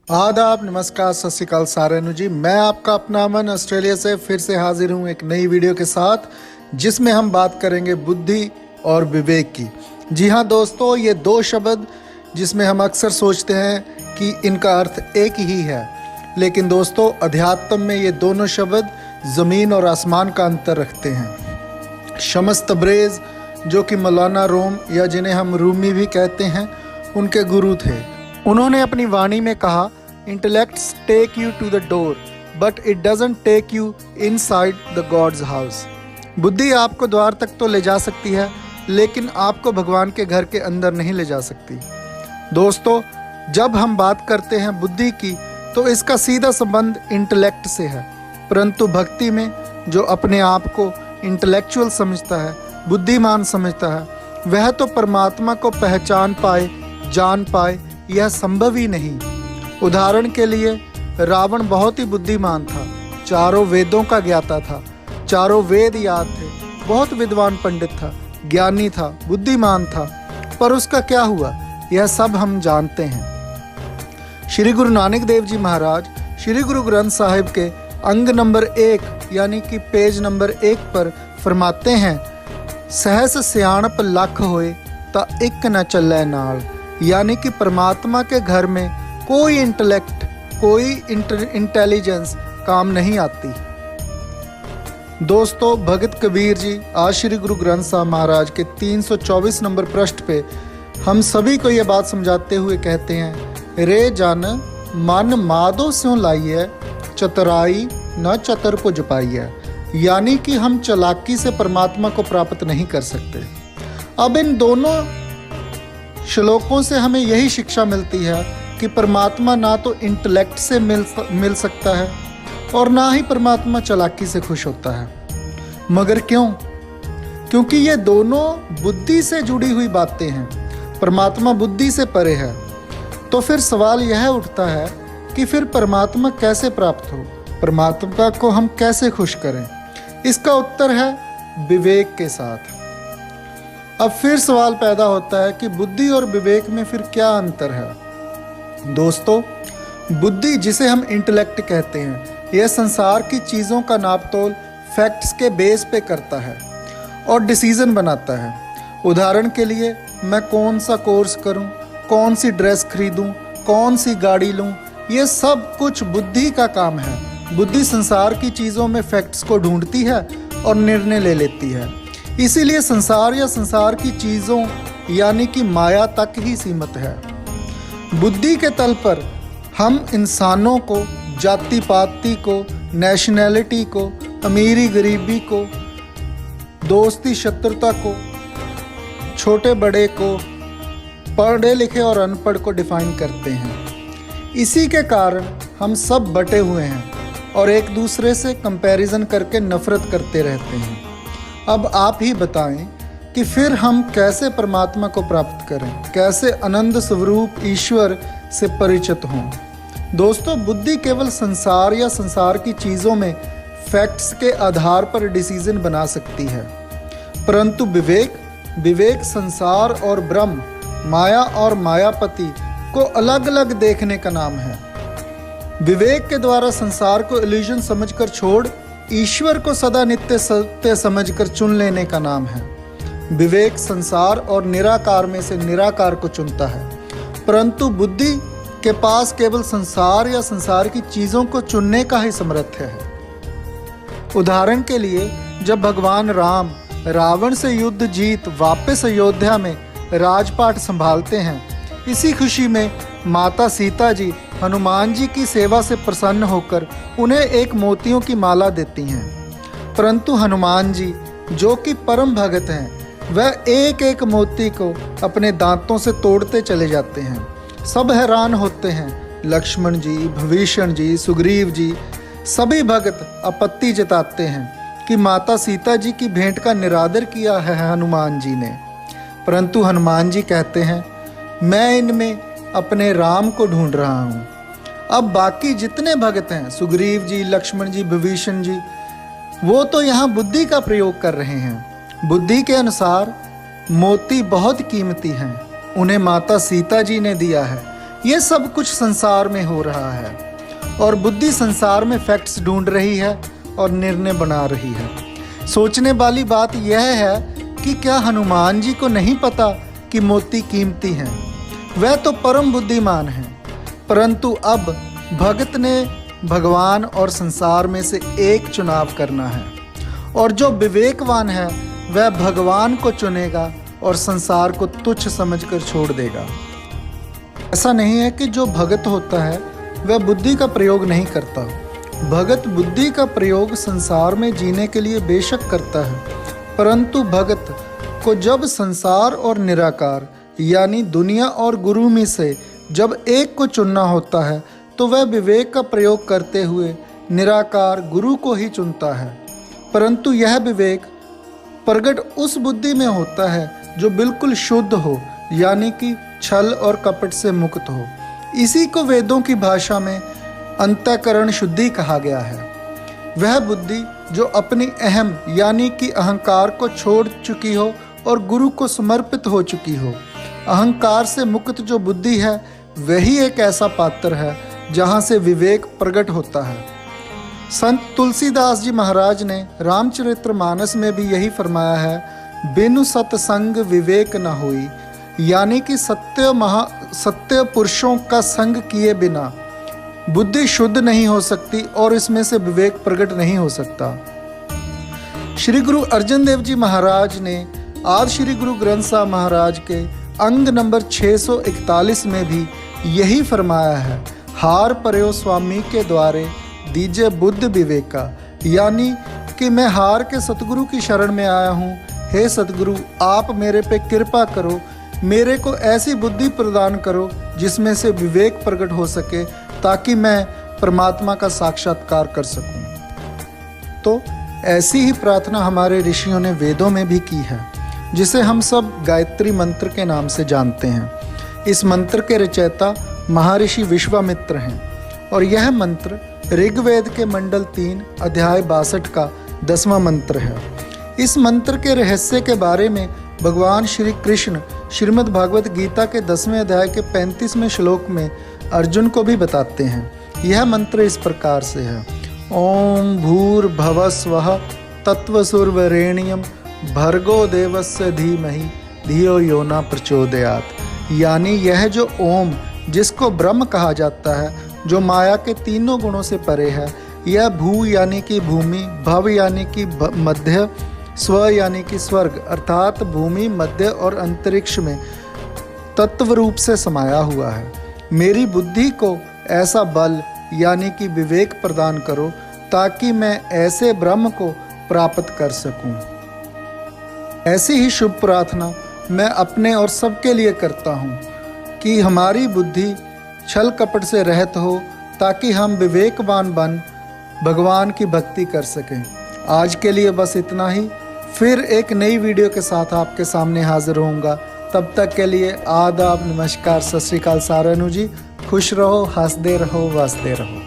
आदाब, नमस्कार, सत श्री अकाल सारे जी। मैं आपका अपना अमन ऑस्ट्रेलिया से फिर से हाजिर हूँ एक नई वीडियो के साथ, जिसमें हम बात करेंगे बुद्धि और विवेक की। जी हाँ दोस्तों, ये दो शब्द जिसमें हम अक्सर सोचते हैं कि इनका अर्थ एक ही है, लेकिन दोस्तों अध्यात्म में ये दोनों शब्द ज़मीन और आसमान का अंतर रखते हैं। शम्स तब्रेज़, जो कि मौलाना रूम या जिन्हें हम रूमी भी कहते हैं, उनके गुरु थे। उन्होंने अपनी वाणी में कहा, intellects take you to the door but it doesn't take you inside the God's house. बुद्धि आपको द्वार तक तो ले जा सकती है, लेकिन आपको भगवान के घर के अंदर नहीं ले जा सकती। दोस्तों, जब हम बात करते हैं बुद्धि की, तो इसका सीधा संबंध इंटेलेक्ट से है, परंतु भक्ति में जो अपने आप को इंटेलेक्चुअल समझता है, बुद्धिमान समझता है, वह तो परमात्मा को पहचान पाए, जान पाए, यह संभव ही नहीं। उदाहरण के लिए, रावण बहुत ही बुद्धिमान था, चारों वेदों का ज्ञाता था, चारों वेद याद थे, बहुत विद्वान पंडित था, ज्ञानी था, बुद्धिमान था, पर उसका क्या हुआ यह सब हम जानते हैं। श्री गुरु नानक देव जी महाराज श्री गुरु ग्रंथ साहिब के अंग नंबर 1 यानी कि पेज नंबर 1 पर फरमाते हैं, सहस सियाणप लख होए ता इक न चलै नाल। यानी कि परमात्मा के घर में कोई इंटेलेक्ट, कोई इंटेलिजेंस काम नहीं आती। दोस्तों, भगत कबीर जी आज श्री गुरु ग्रंथ साहब महाराज के 324 नंबर पृष्ठ पे हम सभी को ये बात समझाते हुए कहते हैं, रे जन मन मादो स्यों लाइए चतुराई न चतर को जपाइए। यानी कि हम चालाकी से परमात्मा को प्राप्त नहीं कर सकते। अब इन दोनों श्लोकों से हमें यही शिक्षा मिलती है कि परमात्मा ना तो इंटेलेक्ट से मिल सकता है और ना ही परमात्मा चालाकी से खुश होता है। मगर क्यों? क्योंकि ये दोनों बुद्धि से जुड़ी हुई बातें हैं। परमात्मा बुद्धि से परे है। तो फिर सवाल यह उठता है कि फिर परमात्मा कैसे प्राप्त हो, परमात्मा को हम कैसे खुश करें? इसका उत्तर है विवेक के साथ। अब फिर सवाल पैदा होता है कि बुद्धि और विवेक में फिर क्या अंतर है? दोस्तों, बुद्धि, जिसे हम इंटेलेक्ट कहते हैं, यह संसार की चीज़ों का नापतोल फैक्ट्स के बेस पे करता है और डिसीजन बनाता है। उदाहरण के लिए, मैं कौन सा कोर्स करूं, कौन सी ड्रेस खरीदूं, कौन सी गाड़ी लूं, ये सब कुछ बुद्धि का काम है। बुद्धि संसार की चीज़ों में फैक्ट्स को ढूंढती है और निर्णय ले लेती है। इसीलिए संसार या संसार की चीज़ों यानी कि माया तक ही सीमित है। बुद्धि के तल पर हम इंसानों को, जाति पाति को, नेशनैलिटी को, अमीरी गरीबी को, दोस्ती शत्रुता को, छोटे बड़े को, पढ़े लिखे और अनपढ़ को डिफाइन करते हैं। इसी के कारण हम सब बटे हुए हैं और एक दूसरे से कंपैरिजन करके नफरत करते रहते हैं। अब आप ही बताएं कि फिर हम कैसे परमात्मा को प्राप्त करें, कैसे आनंद स्वरूप ईश्वर से परिचित हों? दोस्तों, बुद्धि केवल संसार या संसार की चीज़ों में फैक्ट्स के आधार पर डिसीजन बना सकती है, परंतु विवेक संसार और ब्रह्म, माया और मायापति को अलग अलग देखने का नाम है। विवेक के द्वारा संसार को इल्यूजन समझकर छोड़ ईश्वर को सदा नित्य सत्य समझकर चुन लेने का नाम है। विवेक संसार और निराकार में से निराकार को चुनता है, परंतु बुद्धि के पास केवल संसार या संसार की चीज़ों को चुनने का ही सामर्थ्य है। उदाहरण के लिए, जब भगवान राम रावण से युद्ध जीत वापस अयोध्या में राजपाट संभालते हैं, इसी खुशी में माता सीता जी हनुमान जी की सेवा से प्रसन्न होकर उन्हें एक मोतियों की माला देती हैं। परंतु हनुमान जी, जो कि परम भगत हैं, वह एक एक मोती को अपने दांतों से तोड़ते चले जाते हैं। सब हैरान होते हैं। लक्ष्मण जी, भीषण जी, सुग्रीव जी, सभी भगत आपत्ति जताते हैं कि माता सीता जी की भेंट का निरादर किया है हनुमान जी ने। परंतु हनुमान जी कहते हैं, मैं इनमें अपने राम को ढूंढ रहा हूँ। अब बाकी जितने भगत हैं, सुग्रीव जी, लक्ष्मण जी, विभीषण जी, वो तो यहाँ बुद्धि का प्रयोग कर रहे हैं। बुद्धि के अनुसार मोती बहुत कीमती हैं, उन्हें माता सीता जी ने दिया है, ये सब कुछ संसार में हो रहा है और बुद्धि संसार में फैक्ट्स ढूंढ रही है और निर्णय बना रही है। सोचने वाली बात यह है कि क्या हनुमान जी को नहीं पता कि मोती कीमती हैं? वह तो परम बुद्धिमान हैं, परंतु अब भगत ने भगवान और संसार में से एक चुनाव करना है, और जो विवेकवान है वह भगवान को चुनेगा और संसार को तुच्छ समझकर छोड़ देगा। ऐसा नहीं है कि जो भगत होता है वह बुद्धि का प्रयोग नहीं करता। भगत बुद्धि का प्रयोग संसार में जीने के लिए बेशक करता है, परंतु भगत को जब संसार और निराकार यानी दुनिया और गुरु में से जब एक को चुनना होता है तो वह विवेक का प्रयोग करते हुए निराकार गुरु को ही चुनता है। परंतु यह विवेक प्रगट उस बुद्धि में होता है जो बिल्कुल शुद्ध हो, यानी कि छल और कपट से मुक्त हो। इसी को वेदों की भाषा में अंतःकरण शुद्धि कहा गया है। वह बुद्धि जो अपनी अहम यानी कि अहंकार को छोड़ चुकी हो और गुरु को समर्पित हो चुकी हो। अहंकार से मुक्त जो बुद्धि है वही एक ऐसा पात्र है जहाँ से विवेक प्रकट होता है। संत तुलसीदास जी महाराज ने रामचरितमानस में भी यही फरमाया है, बिनु सत्संग विवेक न हुई, यानी कि सत्य पुरुषों का संग किए बिना बुद्धि शुद्ध नहीं हो सकती और इसमें से विवेक प्रकट नहीं हो सकता। श्री गुरु अर्जन देव जी महाराज ने आदि श्री गुरु ग्रंथ साहब महाराज के अंग नंबर 641 में भी यही फरमाया है, हार पर्यो स्वामी के द्वारे दीजिए बुद्ध विवेका, यानी कि मैं हार के सतगुरु की शरण में आया हूँ। हे सतगुरु, आप मेरे पे कृपा करो, मेरे को ऐसी बुद्धि प्रदान करो जिसमें से विवेक प्रकट हो सके, ताकि मैं परमात्मा का साक्षात्कार कर सकूं। तो ऐसी ही प्रार्थना हमारे ऋषियों ने वेदों में भी की है, जिसे हम सब गायत्री मंत्र के नाम से जानते हैं। इस मंत्र के रचयिता महर्षि विश्वामित्र हैं और यह मंत्र ऋग्वेद के मंडल 3 अध्याय 62 का 10वां मंत्र है। इस मंत्र के रहस्य के बारे में भगवान श्री कृष्ण श्रीमद् भागवत गीता के 10वें अध्याय के 35वें श्लोक में अर्जुन को भी बताते हैं। यह मंत्र इस प्रकार से है, ओम भूर्भुवस्वः तत्वसुर्वरेण्यं भर्गो देवस्य धीमहि धियो यो न प्रचोदयात्। यानी यह जो ओम, जिसको ब्रह्म कहा जाता है, जो माया के तीनों गुणों से परे है, यह भू यानी कि भूमि, भव यानी कि मध्य, स्व यानी कि स्वर्ग अर्थात भूमि, मध्य और अंतरिक्ष में तत्व रूप से समाया हुआ है। मेरी बुद्धि को ऐसा बल यानी कि विवेक प्रदान करो ताकि मैं ऐसे ब्रह्म को प्राप्त कर सकूं। ऐसी ही शुभ प्रार्थना मैं अपने और सबके लिए करता हूँ कि हमारी बुद्धि छल कपट से रहित हो, ताकि हम विवेकवान बन भगवान की भक्ति कर सकें। आज के लिए बस इतना ही। फिर एक नई वीडियो के साथ आपके सामने हाजिर होऊंगा। तब तक के लिए आदाब, नमस्कार, सत श्री अकाल सारानु जी। खुश रहो, हंसते रहो, वसते रहो।